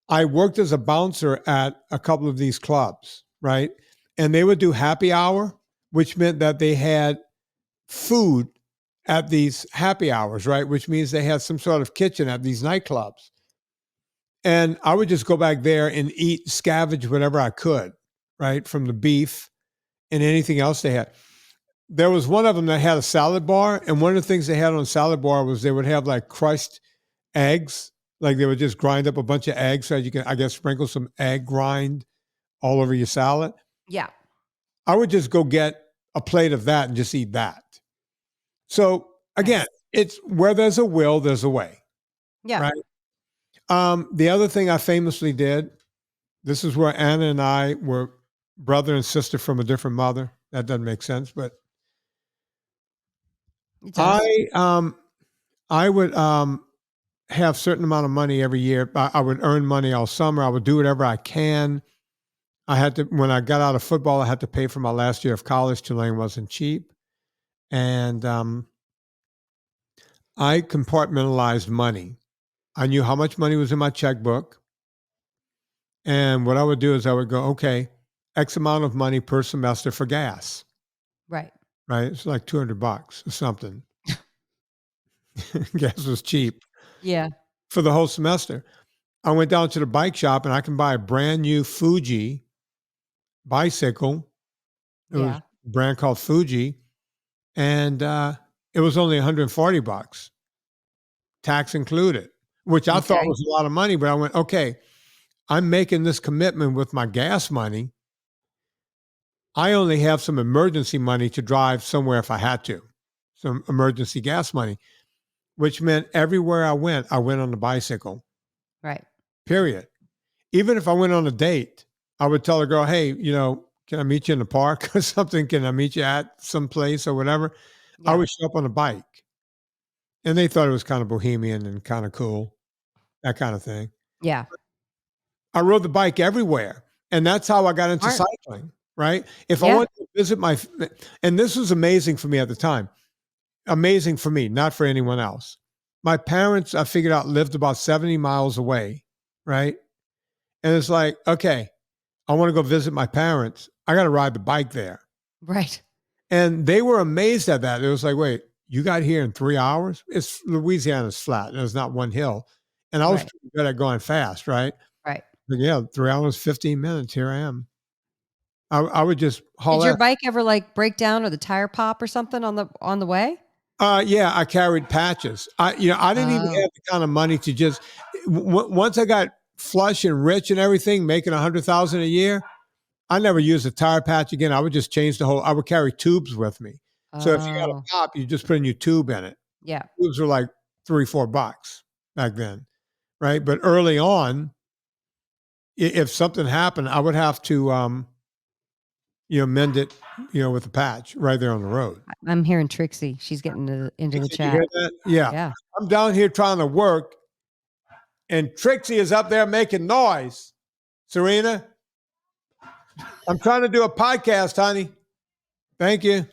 I worked as a bouncer at a couple of these clubs, right? And they would do happy hour, which meant that they had food at these happy hours, right? Which means they had some sort of kitchen at these nightclubs. And I would just go back there and scavenge whatever I could, right? From the beef and anything else they had. There was one of them that had a salad bar. And one of the things they had on the salad bar was they would have like crushed eggs. Like they would just grind up a bunch of eggs so you can, I guess, sprinkle some egg grind all over your salad. Yeah. I would just go get a plate of that and just eat that. So again, it's where there's a will, there's a way. Yeah. Right. The other thing I famously did, this is where Anna and I were brother and sister from a different mother. That doesn't make sense, but I would have a certain amount of money every year. I would earn money all summer. I would do whatever I can. I had to, when I got out of football, I had to pay for my last year of college. Tulane wasn't cheap. And I compartmentalized money. I knew how much money was in my checkbook. And what I would do is I would go, okay, X amount of money per semester for gas. Right. right? It's like $200 or something. Gas was cheap Yeah. for the whole semester. I went down to the bike shop and I can buy a brand new Fuji bicycle. It was Yeah. a brand called Fuji, and it was only $140, tax included, which I thought Okay. was a lot of money. But I went, okay, I'm making this commitment with my gas money. I only have some emergency money to drive somewhere if I had to, some emergency gas money, which meant everywhere I went on the bicycle, Right. period. Even if I went on a date, I would tell the girl, hey, can I meet you in the park or something? Can I meet you at some place or whatever? I Yeah. would show up on a bike. And they thought it was kind of bohemian and kind of cool, that kind of thing. Yeah. I rode the bike everywhere. And that's how I got into Smart. cycling, right? If I Yeah. wanted to visit and this was amazing for me at the time. Amazing for me, not for anyone else. My parents, I figured out, lived about 70 miles away, right? And it's like, okay, I want to go visit my parents. I got to ride the bike there. Right. And they were amazed at that. It was like, wait, you got here in 3 hours? It's Louisiana's flat. There's not one hill. And I was Right. pretty good at going fast, right? Right. But yeah, 3 hours, 15 minutes. Here I am. I would just haul Did your ass. bike ever like break down or the tire pop or something on the way? Yeah, I carried patches. I didn't even Oh. have the kind of money to just, once I got flush and rich and everything, making 100,000 a year, I never used a tire patch again. I would just change I would carry tubes with me. So if you got a Oh. pop, you just put a new tube in it. Yeah. Tubes were like $3-4 back then, right? But early on, if something happened, I would have to, mend it, with a patch right there on the road. I'm hearing Trixie. She's getting into the Did you hear chat. that? Yeah. Yeah. I'm down here trying to work, and Trixie is up there making noise. Serena, I'm trying to do a podcast, honey. Thank you.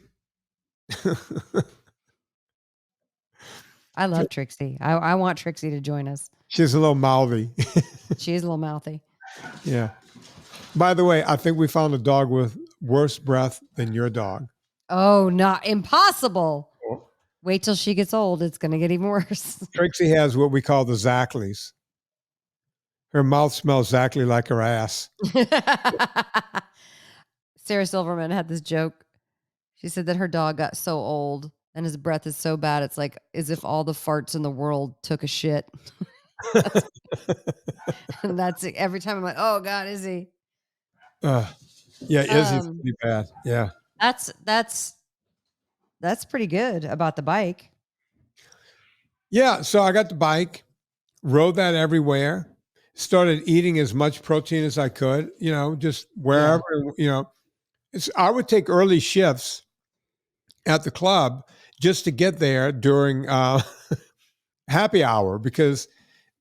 I love Trixie. I want Trixie to join us. She's a little mouthy. She's a little mouthy. Yeah. By the way, I think we found a dog with worse breath than your dog. Oh, not impossible. Oh. Wait till she gets old. It's going to get even worse. Trixie has what we call the Zackleys. Her mouth smells exactly like her ass. Sarah Silverman had this joke. She said that her dog got so old and his breath is so bad. It's like as if all the farts in the world took a shit. And that's it. Every time I'm like, oh God, Izzy. Yeah, Izzy's pretty bad. Yeah. That's pretty good about the bike. Yeah. So I got the bike, rode that everywhere, started eating as much protein as I could, just wherever, I would take early shifts at the club just to get there during happy hour because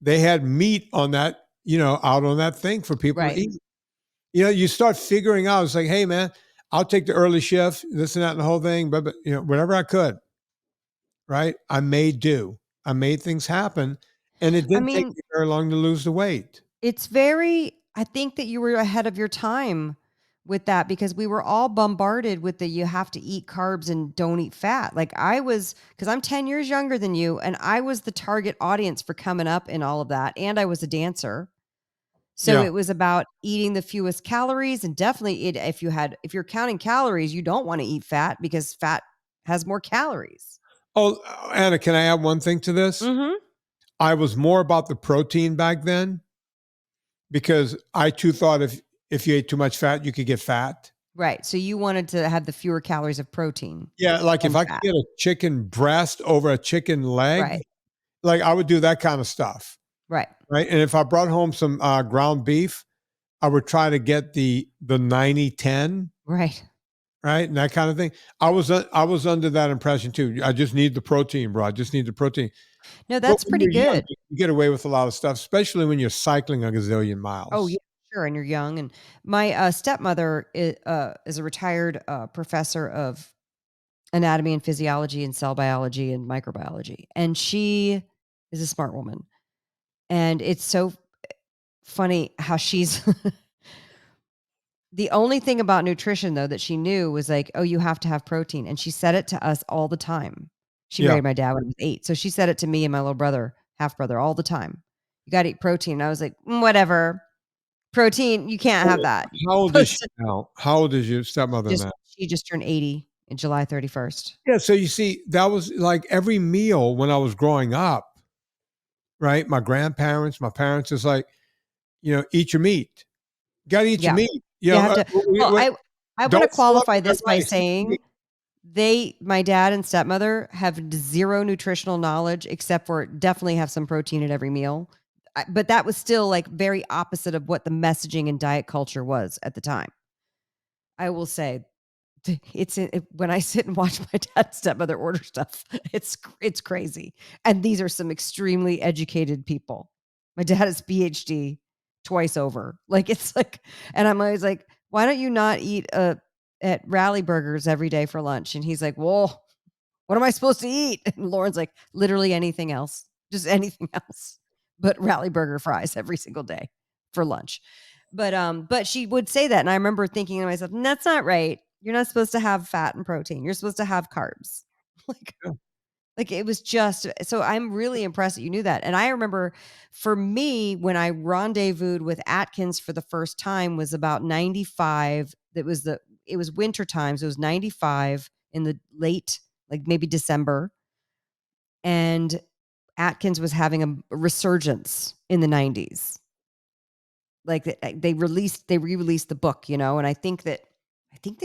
they had meat on that, out on that thing for people to eat. You start figuring out, it's like, hey man, I'll take the early shift, this and that and the whole thing, but whatever I could, right? I made do. I made things happen, and it didn't take me very long to lose the weight. I think that you were ahead of your time with that because we were all bombarded with you have to eat carbs and don't eat fat. Like I was, because I'm 10 years younger than you, and I was the target audience for coming up in all of that. And I was a dancer. So it was about eating the fewest calories, and definitely if you're counting calories, you don't want to eat fat because fat has more calories. Oh, Anna, can I add one thing to this? Mm-hmm. I was more about the protein back then because I too thought if you ate too much fat, you could get fat. Right. So you wanted to have the fewer calories of protein. Yeah. Like if I could get a chicken breast over a chicken leg, like I would do that kind of stuff. Right. Right. And if I brought home some ground beef, I would try to get the 90-10. Right. Right. And that kind of thing. I was under that impression too. I just need the protein, bro. I just need the protein. No, that's pretty good. Young, you get away with a lot of stuff, especially when you're cycling a gazillion miles. Oh, yeah, sure. And you're young. And my stepmother is a retired professor of anatomy and physiology and cell biology and microbiology. And she is a smart woman. And it's so funny how she's The only thing about nutrition, though, that she knew was like, oh, you have to have protein. And she said it to us all the time. She Yeah. married my dad when I was 8. So she said it to me and my little brother, half brother, all the time. You got to eat protein. And I was like, whatever. Protein, you can't have that. How old is she now? How old is your stepmother now? She just turned 80 in July 31st. Yeah. So you see, that was like every meal when I was growing up, right? My grandparents, my parents is like, eat your meat. You got to eat your meat. You have to. Well, I want to qualify this by rice. saying my dad and stepmother have zero nutritional knowledge, except for definitely have some protein at every meal. But that was still like very opposite of what the messaging and diet culture was at the time. I will say when I sit and watch my dad and stepmother order stuff, it's crazy. And these are some extremely educated people. My dad is PhD twice over. Like, it's like, and I'm always like, why don't you not eat at Rally Burgers every day for lunch? And he's like, well, what am I supposed to eat? And Lauren's like, literally anything else, just anything else, but Rally Burger fries every single day for lunch. But she would say that. And I remember thinking to myself, that's not right. You're not supposed to have fat and protein. You're supposed to have carbs. Like it was just, so I'm really impressed that you knew that. And I remember for me, when I rendezvoused with Atkins for the first time was about 95. It was winter time. So it was 95 in the late, like maybe December. And Atkins was having a resurgence in the 90s. Like they re-released the book, and I think that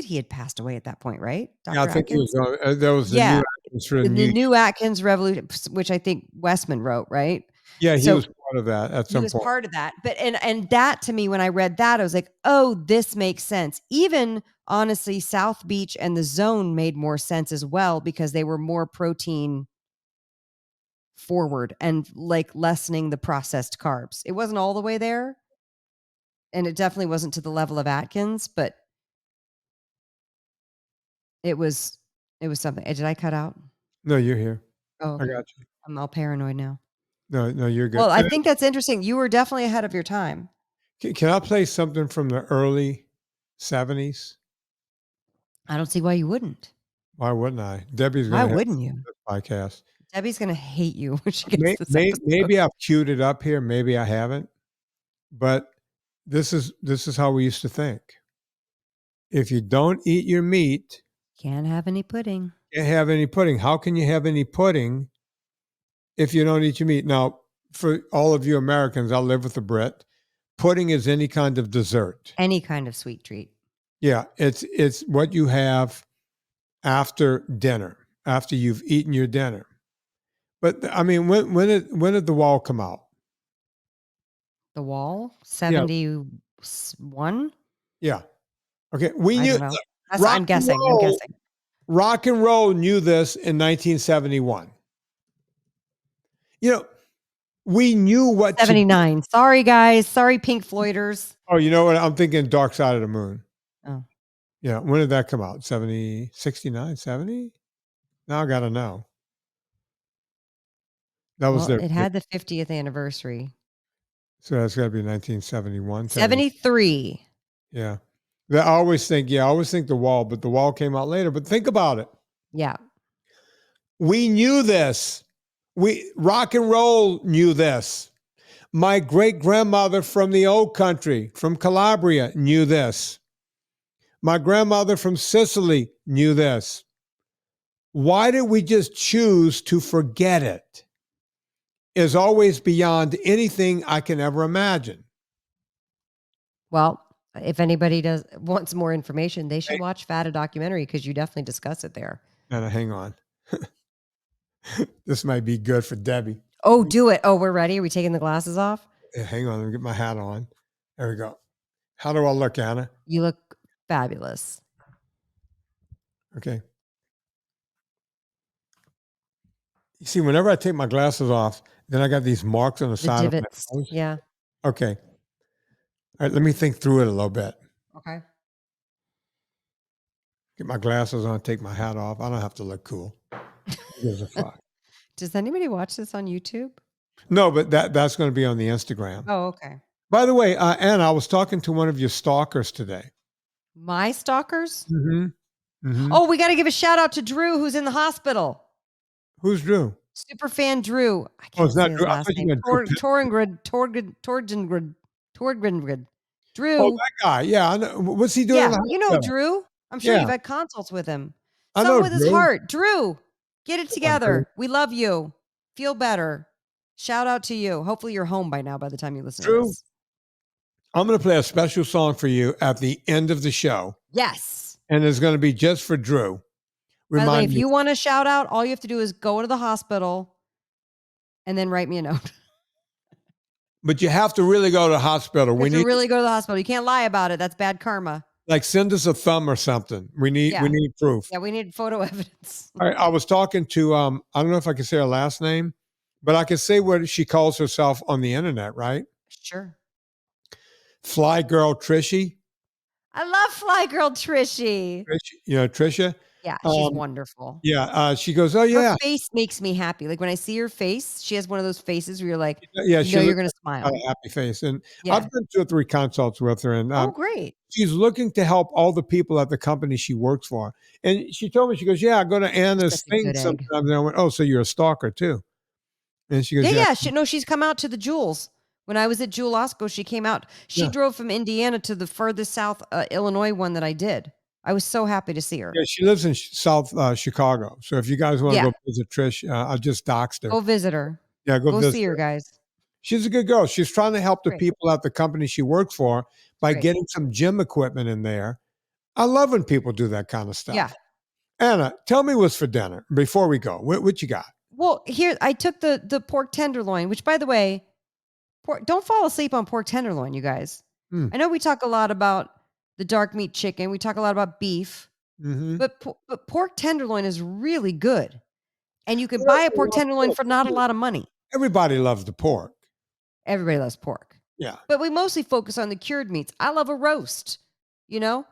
he had passed away at that point, right? Dr. Yeah, I think Atkins? he was. That was the new Atkins for the new Atkins Revolution, which I think Westman wrote, right? Yeah, he was part of that at some point. He was part of that. But and that to me, when I read that, I was like, oh, this makes sense. Even honestly, South Beach and the Zone made more sense as well because they were more protein forward and like lessening the processed carbs. It wasn't all the way there. And it definitely wasn't to the level of Atkins, but it was something. Did I cut out? No, you're here. Oh, okay. I got you. I'm all paranoid now. No, you're good. Well, I think that's interesting. You were definitely ahead of your time. Can I play something from the early 70s? I don't see why you wouldn't. Why wouldn't I? Debbie's Why going to wouldn't you? Podcast. Debbie's going to hate you when she gets this episode. Maybe I've queued it up here. Maybe I haven't. But this is how we used to think. If you don't eat your meat, can't have any pudding. Can't have any pudding. How can you have any pudding if you don't eat your meat? Now, for all of you Americans, I live with a Brit. Pudding is any kind of dessert. Any kind of sweet treat. Yeah, it's what you have after dinner, after you've eaten your dinner. But I mean, when did the wall come out? The Wall? 71? Yeah. Okay. We knew. I'm guessing. Rock and roll knew this in 1971. We knew what 79. Sorry, guys. Sorry, Pink Floyders. Oh, you know what? I'm thinking Dark Side of the Moon. Oh. Yeah. When did that come out? 70, 69, 70? Now I got to know. That was it had the 50th anniversary. So that's got to be 1971. 73. Yeah. I always think the Wall, but the Wall came out later. But think about it. Yeah. We knew this. Rock and roll knew this. My great grandmother from the old country, from Calabria, knew this. My grandmother from Sicily knew this. Why did we just choose to forget it? Is always beyond anything I can ever imagine. Well, if anybody wants more information, they should watch Fat, a documentary, because you definitely discuss it there. Now, hang on. This might be good for Debbie. Oh, do it. Oh, we're ready. Are we taking the glasses off? Yeah, hang on. Let me get my hat on. There we go. How do I look, Anna? You look fabulous. Okay. You see, whenever I take my glasses off, then I got these marks on the side of my nose. Yeah. Okay. All right, let me think through it a little bit. Okay. Get my glasses on, take my hat off. I don't have to look cool. Who gives a fuck? Does anybody watch this on YouTube? No, but that's going to be on the Instagram. Oh, okay. By the way, Anna, I was talking to one of your stalkers today. My stalkers? Mm-hmm. Mm-hmm. Oh, we got to give a shout out to Drew, who's in the hospital. Who's Drew? Super fan Drew. I Oh, can't it's not say his Drew. I last thought you name. meant Drew Pitt. Torgengrid. Oh, Drew. that guy. Yeah, I know. What's he doing in Yeah, the you know hospital? Drew. I'm sure Yeah, you've had consults with him. I Something know with his Drew. heart. Drew, get it Come on, Drew. together. We love you. Feel better. Shout out to you. Hopefully you're home by now by the time you listen to Drew, this. I'm going to play a special song for you at the end of the show, Yes. and it's going to be just for Drew. By the way, Remind if me. you want a shout out, all you have to do is go to the hospital and then write me a note. But you have to really go to the hospital. You We have to need really go to the hospital. You can't lie about it. That's bad karma. like send us a thumb or something. We need Yeah. we need proof. Yeah, we need photo evidence. I was talking to I don't know if I can say her last name, but I can say what she calls herself on the internet, right? Sure. Fly Girl Trishy. I love Fly Girl Trishy. You know, Trisha. Yeah, she's Um, wonderful. Yeah. She goes, oh yeah. Her face makes me happy. Like when I see her face, she has one of those faces where you're like, Yeah, you she know you're looks going to got smile. a happy face. And Yeah. I've done 2 or 3 consults with her, and Oh, great. she's looking to help all the people at the company she works for. And she told me, she goes, yeah, I go to Anna's such a thing good egg. sometimes. And I went, oh, so you're a stalker too. And she goes, Yeah. She's come out to the Jewels. When I was at Jewel Osco, she came out. She Yeah. drove from Indiana to the furthest south Illinois one that I did. I was so happy to see her. Yeah, she lives in South Chicago. So if you guys want to Yeah. go visit Trish, I just doxed her. Go visit her. Yeah, Go visit see her, guys. She's a good girl. She's trying to help the Great. people at the company she works for by Great. getting some gym equipment in there. I love when people do that kind of stuff. Yeah. Anna, tell me what's for dinner before we go. What you got? Well, here I took the pork tenderloin, which, by the way, don't fall asleep on pork tenderloin, you guys. Mm. I know we talk a lot about the dark meat chicken. We talk a lot about beef, Mm-hmm. but pork tenderloin is really good, and you can Well, buy a that's pork a lot of tenderloin pork, for not a too. lot of money. Everybody loves the pork. Everybody loves pork, Yeah. but we mostly focus on the cured meats. I love a roast. You know,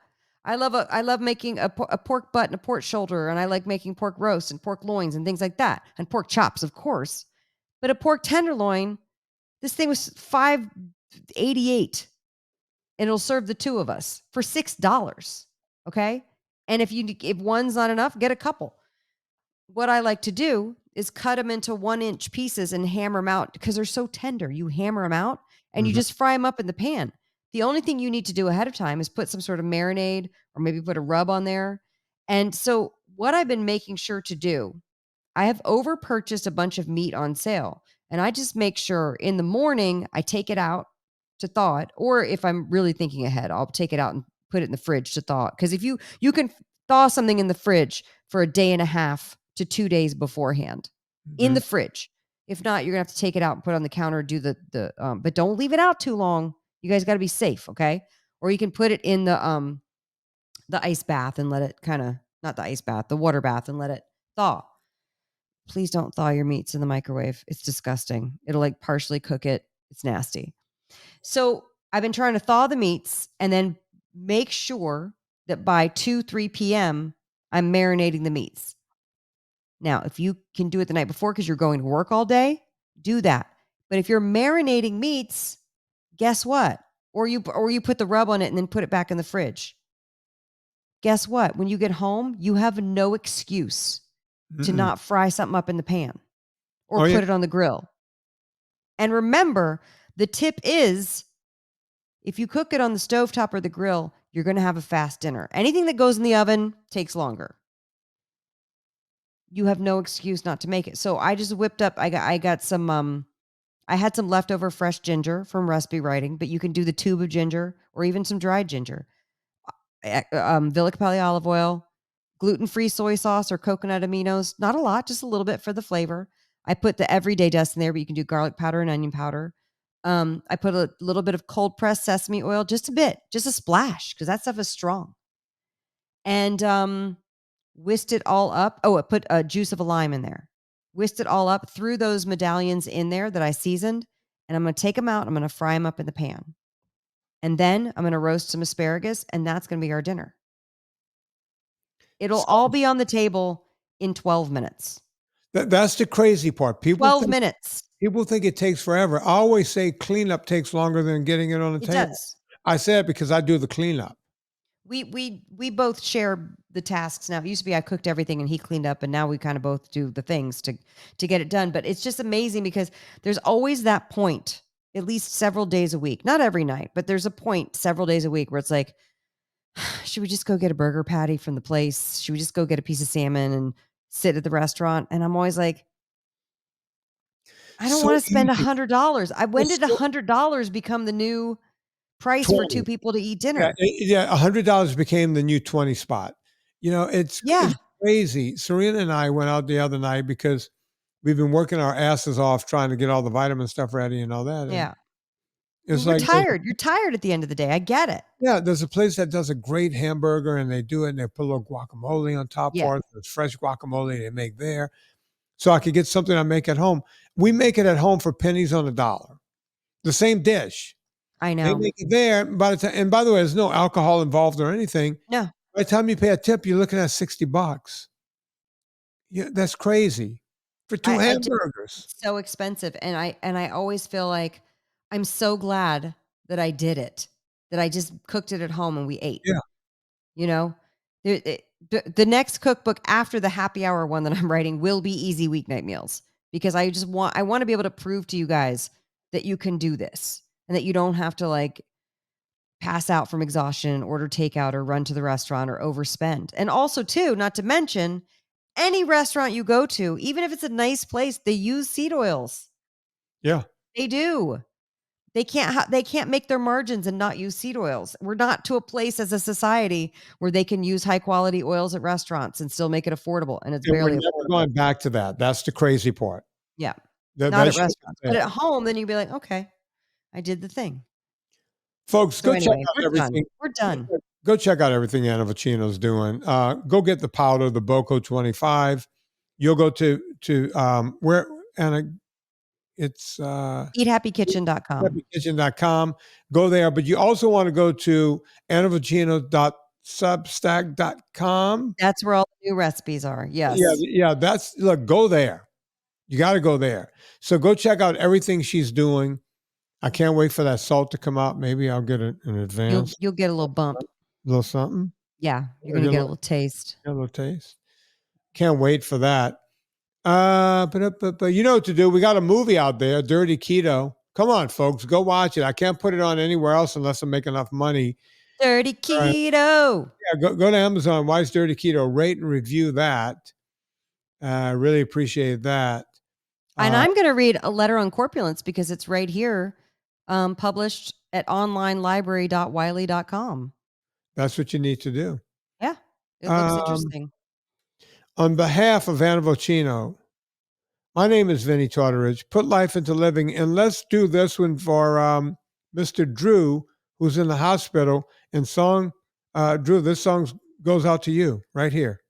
I love making a pork butt and a pork shoulder, and I like making pork roast and pork loins and things like that, and pork chops, of course. But a pork tenderloin, this thing was $5.88, and it'll serve the 2 of us for $6. Okay, and if one's not enough, get a couple. What I like to do is cut them into 1-inch pieces and hammer them out because they're so tender. You hammer them out and you Mhm. just fry them up in the pan. The only thing you need to do ahead of time is put some sort of marinade or maybe put a rub on there. And so what I've been making sure to do, I have over purchased a bunch of meat on sale, and I just make sure in the morning I take it out to thaw it, or if I'm really thinking ahead, I'll take it out and put it in the fridge to thaw it. Because if you can thaw something in the fridge for a day and a half to 2 days beforehand in the fridge. If not, you're gonna have to take it out and put it on the counter, do but don't leave it out too long. You guys got to be safe, okay? Or you can put it in the ice bath and let it not the ice bath, the water bath, and let it thaw. Please don't thaw your meats in the microwave. It's disgusting. It'll like partially cook it. It's nasty. So I've been trying to thaw the meats and then make sure that by 2-3 p.m. I'm marinating the meats. Now, if you can do it the night before because you're going to work all day, do that. But if you're marinating meats, guess what? Or you put the rub on it and then put it back in the fridge. Guess what? When you get home, you have no excuse to not fry something up in the pan or put it on the grill. And remember, the tip is if you cook it on the stovetop or the grill, you're going to have a fast dinner. Anything that goes in the oven takes longer. You have no excuse not to make it. So I just whipped up, I got some, I had some leftover fresh ginger from recipe writing, but you can do the tube of ginger or even some dried ginger. Villa Capelli olive oil, gluten-free soy sauce or coconut aminos. Not a lot, just a little bit for the flavor. I put the everyday dust in there, but you can do garlic powder and onion powder. I put a little bit of cold pressed sesame oil, just a bit, just a splash, because that stuff is strong. And whisked it all up. Oh, I put a juice of a lime in there. Whisked it all up, threw those medallions in there that I seasoned, and I'm going to take them out. I'm going to fry them up in the pan. And then I'm going to roast some asparagus, and that's going to be our dinner. It'll all be on the table in 12 minutes. That's the crazy part. 12 minutes. People think it takes forever. I always say cleanup takes longer than getting it on the table. Does. I say it because I do the cleanup. we both share the tasks now. It used to be I cooked everything and he cleaned up, and now we kind of both do the things to get it done. But it's just amazing because there's always that point, at least several days a week, not every night, but there's a point several days a week where it's like, should we just go get a burger patty from the place? Should we just go get a piece of salmon and sit at the restaurant? And I'm always like, I don't So want to spend easy. $100. When It's did so- $100 become the new price for 2 people to eat dinner? Yeah, $100 became the new 20 spot. You know, it's crazy. Serena and I went out the other night because we've been working our asses off trying to get all the vitamin stuff ready and all that. Yeah. It's You're like tired. You're tired at the end of the day. I get it. yeah, there's a place that does a great hamburger and they do it and they put a little guacamole on top Yeah. for it. There's fresh guacamole they make there. So I could get something I make at home. We make it at home for pennies on a dollar. The same dish. I They know. make it there. By the time, and by the way, there's no alcohol involved or anything. No. By the time you pay a tip, you're looking at $60. Yeah, that's crazy for 2 hamburgers. It's so expensive. And I always feel like I'm so glad that I did it, that I just cooked it at home and we ate. Yeah. You know, the next cookbook after the happy hour one that I'm writing will be easy weeknight meals, because I want to be able to prove to you guys that you can do this and that you don't have to like pass out from exhaustion, order takeout or run to the restaurant or overspend. And also too, not to mention, any restaurant you go to, even if it's a nice place, they use seed oils. Yeah. They do. They can't make their margins and not use seed oils. We're not to a place as a society where they can use high quality oils at restaurants and still make it affordable. And it's And barely we're never affordable. going back to that. That's the crazy part. Yeah. That Not at should- restaurants. But at home, then you'd be like, okay, I did the thing. Folks, So go check anyway, out we're done. everything. We're done. Go check out everything Anna Vocino's doing. Go get the powder, the BOGO 25. You'll go to where Anna. It's EatHappyKitchen.com. happykitchen.com. Go there, but you also want to go to annavocino.substack.com. That's where all the new recipes are. Yes. Yeah. Go there. You got to go there. So go check out everything she's doing. I can't wait for that salt to come out. Maybe I'll get it in advance. You'll get a little bump. A little something. Yeah. You're going to get a little taste. A little taste. Can't wait for that. But you know what to do. We got a movie out there, Dirty Keto. Come on, folks, go watch it. I can't put it on anywhere else unless I make enough money. Dirty Keto. Yeah, go to Amazon. Why is Dirty Keto? Rate and review that. I really appreciate that. And I'm going to read A Letter on Corpulence because it's right here, published at onlinelibrary.wiley.com. That's what you need to do. Yeah, it looks interesting. On behalf of Anna Vocino, my name is Vinnie Tortorich. Put life into living, and let's do this one for Mr. Drew, who's in the hospital. And Drew, this song goes out to you right here.